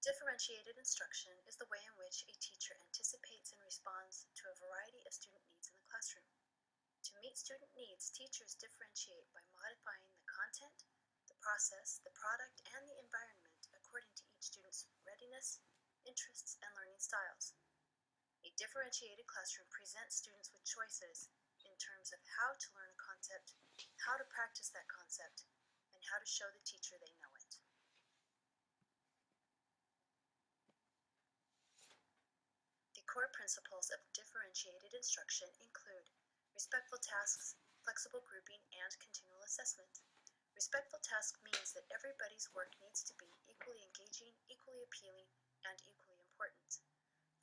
Differentiated instruction is the way in which a teacher anticipates and responds to a variety of student needs in the classroom. To meet student needs, teachers differentiate by modifying the content, the process, the product, and the environment according to each student's readiness, interests, and learning styles. A differentiated classroom presents students with choices in terms of how to learn a concept, how to practice that concept, and how to show the teacher they know it. The core principles of differentiated instruction include respectful tasks, flexible grouping, and continual assessment. Respectful task means that everybody's work needs to be equally engaging, equally appealing, and equally important.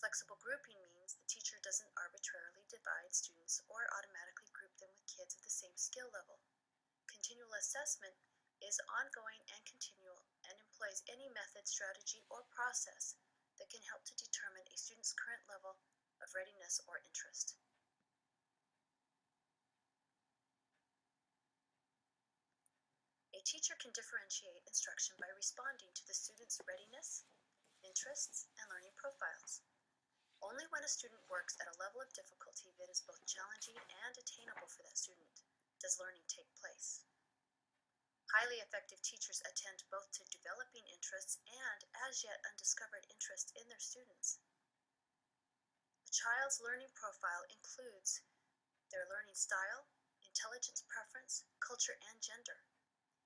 Flexible grouping means the teacher doesn't arbitrarily divide students or automatically group them with kids of the same skill level. Continual assessment is ongoing and continual and employs any method, strategy, or process that can help to determine a student's current level of readiness or interest. A teacher can differentiate instruction by responding to the student's readiness, interests, and learning profiles. Only when a student works at a level of difficulty that is both challenging and attainable for that student does learning take place. Highly effective teachers attend both to developing interests and as yet undiscovered interests in their students. A child's learning profile includes their learning style, intelligence preference, culture, and gender.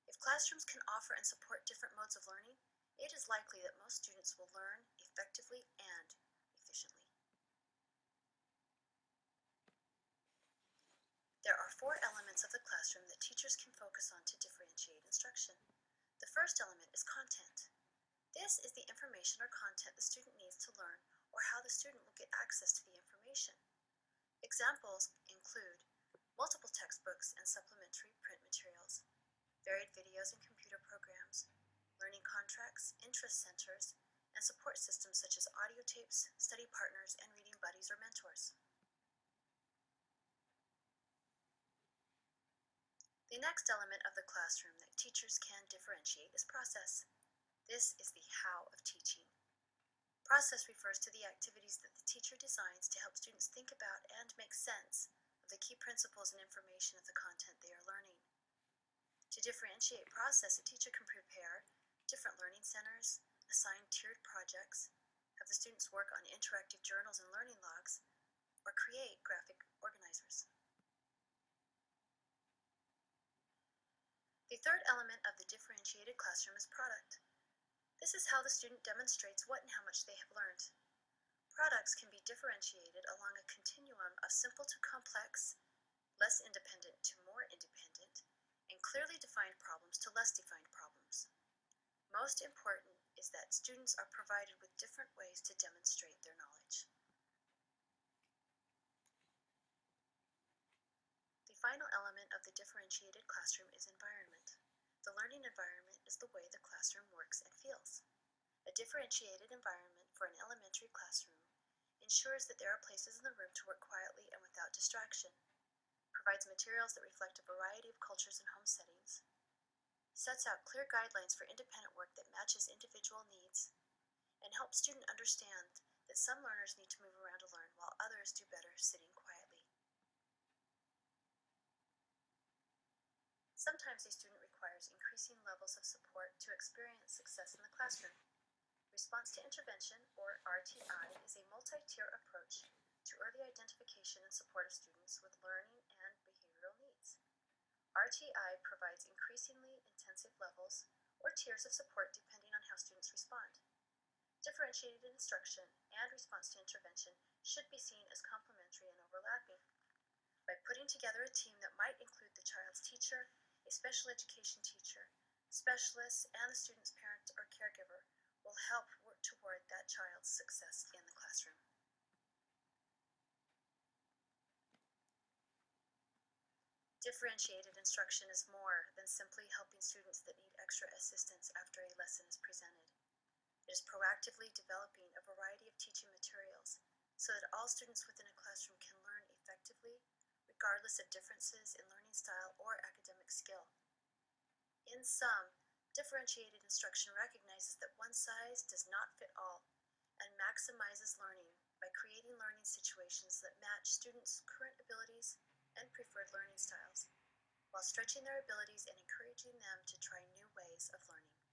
If classrooms can offer and support different modes of learning, it is likely that most students will learn effectively and efficiently. There are 4 elements of the classroom that teachers can focus on to differentiate instruction. The first element is content. This is the information or content the student needs to learn or how the student will get access to the information. Examples include multiple textbooks and supplementary print materials, varied videos and computer programs, learning contracts, interest centers, and support systems such as audio tapes, study partners, and reading buddies or mentors. The next element of the classroom that teachers can differentiate is process. This is the how of teaching. Process refers to the activities that the teacher designs to help students think about and make sense of the key principles and information of the content they are learning. To differentiate process, a teacher can prepare different learning centers, assign tiered projects, have the students work on interactive journals and learning logs, or create graphic organizers. The third element of the differentiated classroom is product. This is how the student demonstrates what and how much they have learned. Products can be differentiated along a continuum of simple to complex, less independent to more independent, and clearly defined problems to less defined problems. Most important is that students are provided with different ways to demonstrate their knowledge. The final element of the differentiated classroom is environment. The learning environment is the way the classroom works and feels. A differentiated environment for an elementary classroom ensures that there are places in the room to work quietly and without distraction, provides materials that reflect a variety of cultures and home settings, sets out clear guidelines for independent work that matches individual needs, and helps students understand that some learners need to move around to learn while others do better sitting quietly. Sometimes a student requires increasing levels of support to experience success in the classroom. Response to intervention, or RTI, is a multi-tier approach to early identification and support of students with learning and behavioral needs. RTI provides increasingly intensive levels or tiers of support depending on how students respond. Differentiated instruction and response to intervention should be seen as complementary and overlapping. By putting together a team that might include the child's teacher, a special education teacher, specialists, and the student's parent or caregiver will help work toward that child's success in the classroom. Differentiated instruction is more than simply helping students that need extra assistance after a lesson is presented. It is proactively developing a variety of teaching materials so that all students within a classroom can learn effectively, regardless of differences in learning style or academic skill. In sum, Differentiated instruction recognizes that one size does not fit all and maximizes learning by creating learning situations that match students' current abilities and preferred learning styles, while stretching their abilities and encouraging them to try new ways of learning.